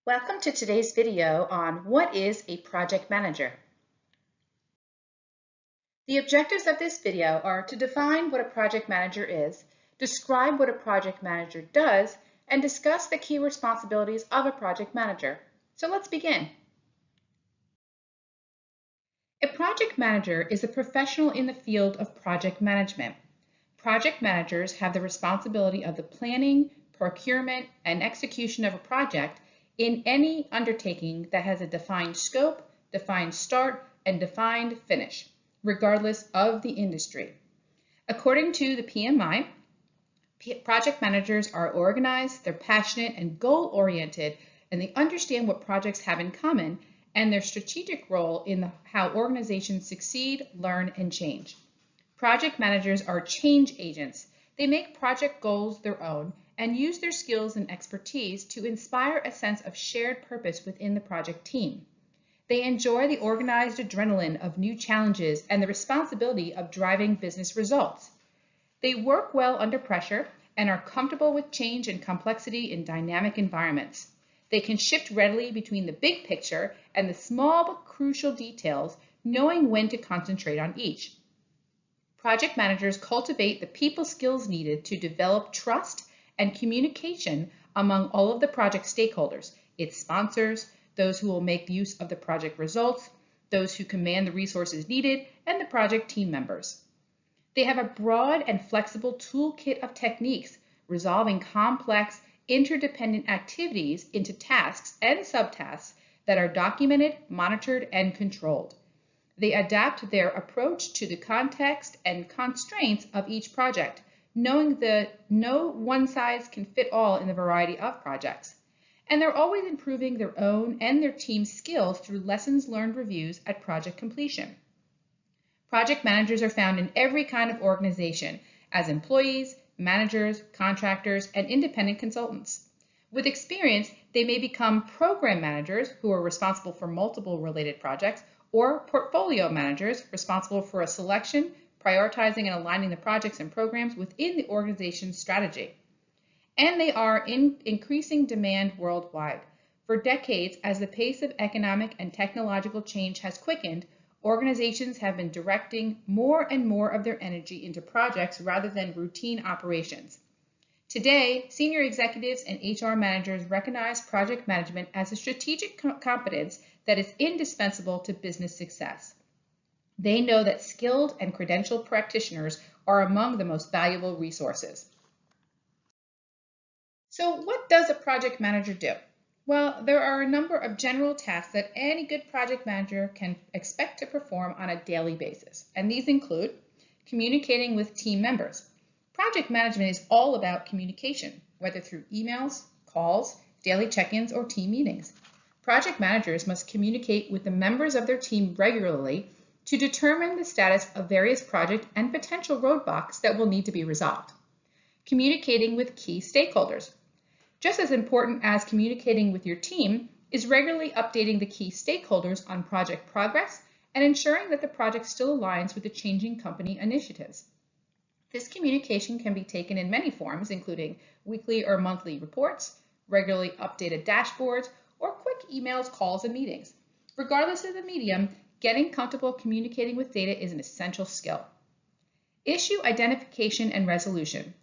Welcome to today's video on what is a project manager. The objectives of this video are to define what a project manager is, describe what a project manager does, and discuss the key responsibilities of a project manager. So let's begin. A project manager is a professional in the field of project management. Project managers have the responsibility of the planning, procurement, and execution of a project in any undertaking that has a defined scope, defined start, and defined finish, regardless of the industry. According to the PMI, project managers are organized, they're passionate and goal-oriented, and they understand what projects have in common and their strategic role in how organizations succeed, learn, and change. Project managers are change agents. They make project goals their own and use their skills and expertise to inspire a sense of shared purpose within the project team. They enjoy the organized adrenaline of new challenges and the responsibility of driving business results. They work well under pressure and are comfortable with change and complexity in dynamic environments. They can shift readily between the big picture and the small but crucial details, knowing when to concentrate on each. Project managers cultivate the people skills needed to develop trust and communication among all of the project stakeholders, its sponsors, those who will make use of the project results, those who command the resources needed, and the project team members. They have a broad and flexible toolkit of techniques, resolving complex, interdependent activities into tasks and subtasks that are documented, monitored, and controlled. They adapt their approach to the context and constraints of each project, knowing that no one size can fit all in the variety of projects. And they're always improving their own and their team's skills through lessons learned reviews at project completion. Project managers are found in every kind of organization as employees, managers, contractors, and independent consultants. With experience, they may become program managers who are responsible for multiple related projects, or portfolio managers responsible for a selection, prioritizing and aligning the projects and programs within the organization's strategy. And they are in increasing demand worldwide. For decades, as the pace of economic and technological change has quickened, organizations have been directing more and more of their energy into projects rather than routine operations. Today, senior executives and HR managers recognize project management as a strategic competence that is indispensable to business success. They know that skilled and credentialed practitioners are among the most valuable resources. So what does a project manager do? Well, there are a number of general tasks that any good project manager can expect to perform on a daily basis, and these include communicating with team members. Project management is all about communication, whether through emails, calls, daily check-ins, or team meetings. Project managers must communicate with the members of their team regularly to determine the status of various project and potential roadblocks that will need to be resolved. Communicating with key stakeholders. Just as important as communicating with your team is regularly updating the key stakeholders on project progress and ensuring that the project still aligns with the changing company initiatives. This communication can be taken in many forms, including weekly or monthly reports, regularly updated dashboards, or quick emails, calls, and meetings. Regardless of the medium, getting comfortable communicating with data is an essential skill. Issue identification and resolution.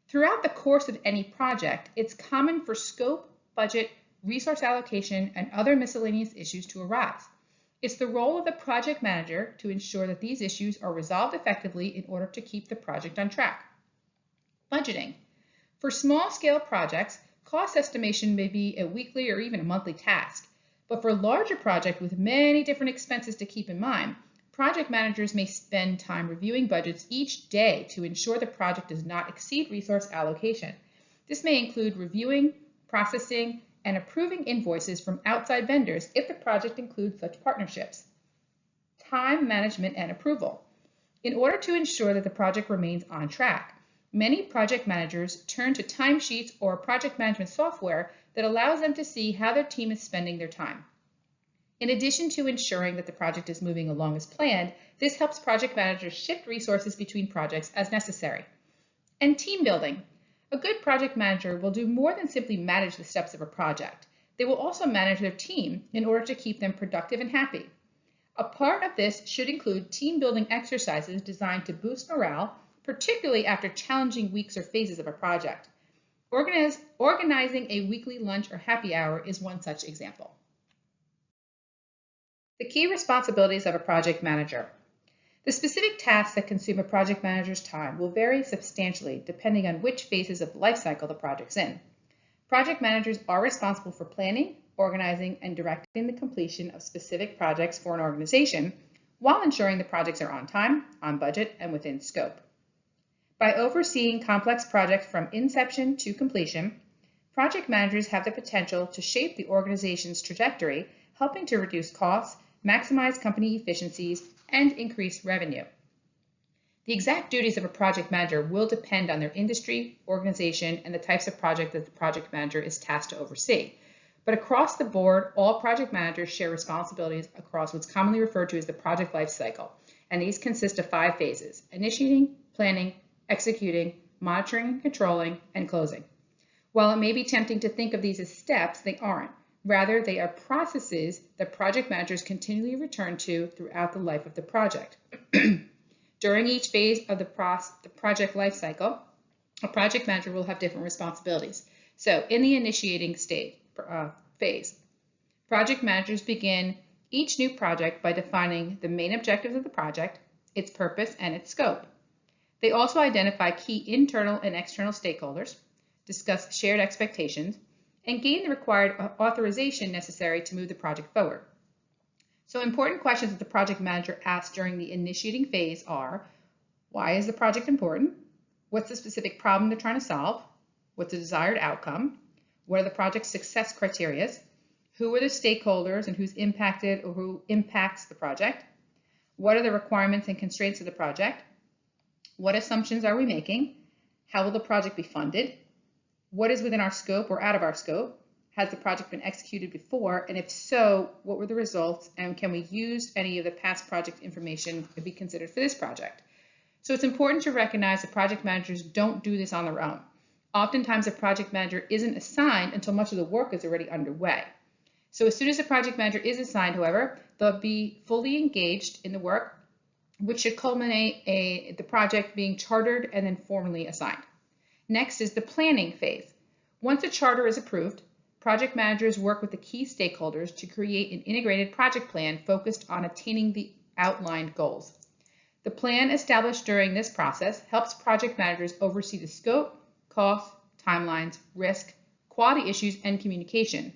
Throughout the course of any project, it's common for scope, budget, resource allocation, and other miscellaneous issues to arise. It's the role of the project manager to ensure that these issues are resolved effectively in order to keep the project on track. Budgeting. For small-scale projects, cost estimation may be a weekly or even a monthly task. But for larger projects with many different expenses to keep in mind, project managers may spend time reviewing budgets each day to ensure the project does not exceed resource allocation. This may include reviewing, processing, and approving invoices from outside vendors if the project includes such partnerships. Time management and approval. In order to ensure that the project remains on track, many project managers turn to timesheets or project management software that allows them to see how their team is spending their time. In addition to ensuring that the project is moving along as planned, this helps project managers shift resources between projects as necessary. And team building. A good project manager will do more than simply manage the steps of a project. They will also manage their team in order to keep them productive and happy. A part of this should include team building exercises designed to boost morale, particularly after challenging weeks or phases of a project. Organizing a weekly lunch or happy hour is one such example. The key responsibilities of a project manager. The specific tasks that consume a project manager's time will vary substantially depending on which phases of the life cycle the project's in. Project managers are responsible for planning, organizing, and directing the completion of specific projects for an organization while ensuring the projects are on time, on budget, and within scope. By overseeing complex projects from inception to completion, project managers have the potential to shape the organization's trajectory, helping to reduce costs, maximize company efficiencies, and increase revenue. The exact duties of a project manager will depend on their industry, organization, and the types of project that the project manager is tasked to oversee. But across the board, all project managers share responsibilities across what's commonly referred to as the project life cycle, and these consist of 5 phases: initiating, planning, executing, monitoring, controlling, and closing. While it may be tempting to think of these as steps, they aren't. Rather, they are processes that project managers continually return to throughout the life of the project. During each phase of the project life cycle, a project manager will have different responsibilities. So in the initiating phase, project managers begin each new project by defining the main objectives of the project, its purpose, and its scope. They also identify key internal and external stakeholders, discuss shared expectations, and gain the required authorization necessary to move the project forward. So important questions that the project manager asks during the initiating phase are: why is the project important? What's the specific problem they're trying to solve? What's the desired outcome? What are the project's success criteria? Who are the stakeholders and who's impacted or who impacts the project? What are the requirements and constraints of the project? What assumptions are we making? How will the project be funded? What is within our scope or out of our scope? Has the project been executed before? And if so, what were the results? And can we use any of the past project information to be considered for this project? So it's important to recognize that project managers don't do this on their own. Oftentimes, a project manager isn't assigned until much of the work is already underway. So as soon as a project manager is assigned, however, they'll be fully engaged in the work, which should culminate the project being chartered and then formally assigned. Next is the planning phase. Once a charter is approved, project managers work with the key stakeholders to create an integrated project plan focused on attaining the outlined goals. The plan established during this process helps project managers oversee the scope, cost, timelines, risk, quality issues, and communication.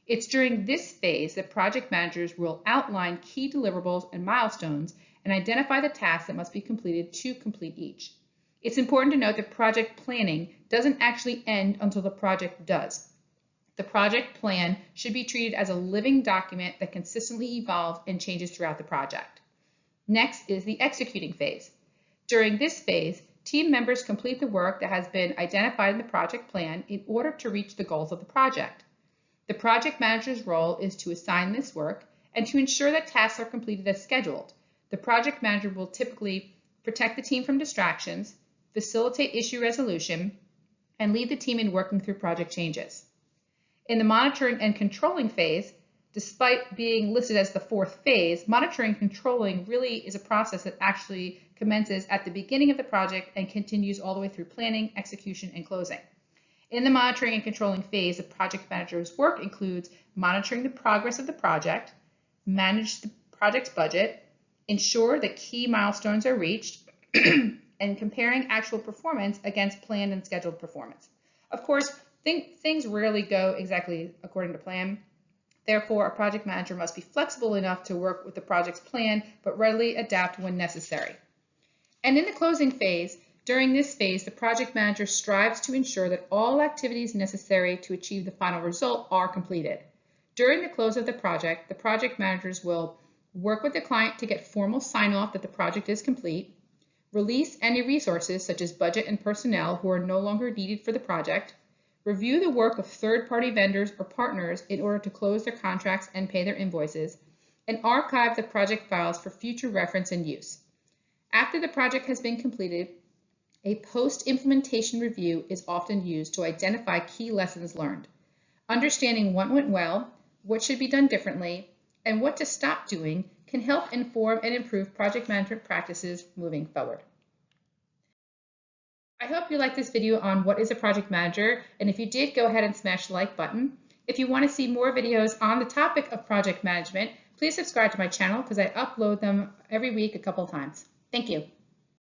It's during this phase that project managers will outline key deliverables and milestones and identify the tasks that must be completed to complete each. It's important to note that project planning doesn't actually end until the project does. The project plan should be treated as a living document that consistently evolves and changes throughout the project. Next is the executing phase. During this phase, team members complete the work that has been identified in the project plan in order to reach the goals of the project. The project manager's role is to assign this work and to ensure that tasks are completed as scheduled. The project manager will typically protect the team from distractions, facilitate issue resolution, and lead the team in working through project changes. In the monitoring and controlling phase, despite being listed as the 4th phase, monitoring and controlling really is a process that actually commences at the beginning of the project and continues all the way through planning, execution, and closing. In the monitoring and controlling phase, the project manager's work includes monitoring the progress of the project, manage the project's budget, ensure that key milestones are reached, and comparing actual performance against planned and scheduled performance. Of course, things rarely go exactly according to plan. Therefore, a project manager must be flexible enough to work with the project's plan, but readily adapt when necessary. And in the closing phase, during this phase, the project manager strives to ensure that all activities necessary to achieve the final result are completed. During the close of the project managers will work with the client to get formal sign-off that the project is complete, release any resources such as budget and personnel who are no longer needed for the project, review the work of third-party vendors or partners in order to close their contracts and pay their invoices, and archive the project files for future reference and use. After the project has been completed, a post-implementation review is often used to identify key lessons learned. Understanding what went well, what should be done differently, and what to stop doing can help inform and improve project management practices moving forward. I hope you liked this video on what is a project manager, and if you did, go ahead and smash the like button. If you want to see more videos on the topic of project management, please subscribe to my channel because I upload them every week a couple of times. Thank you.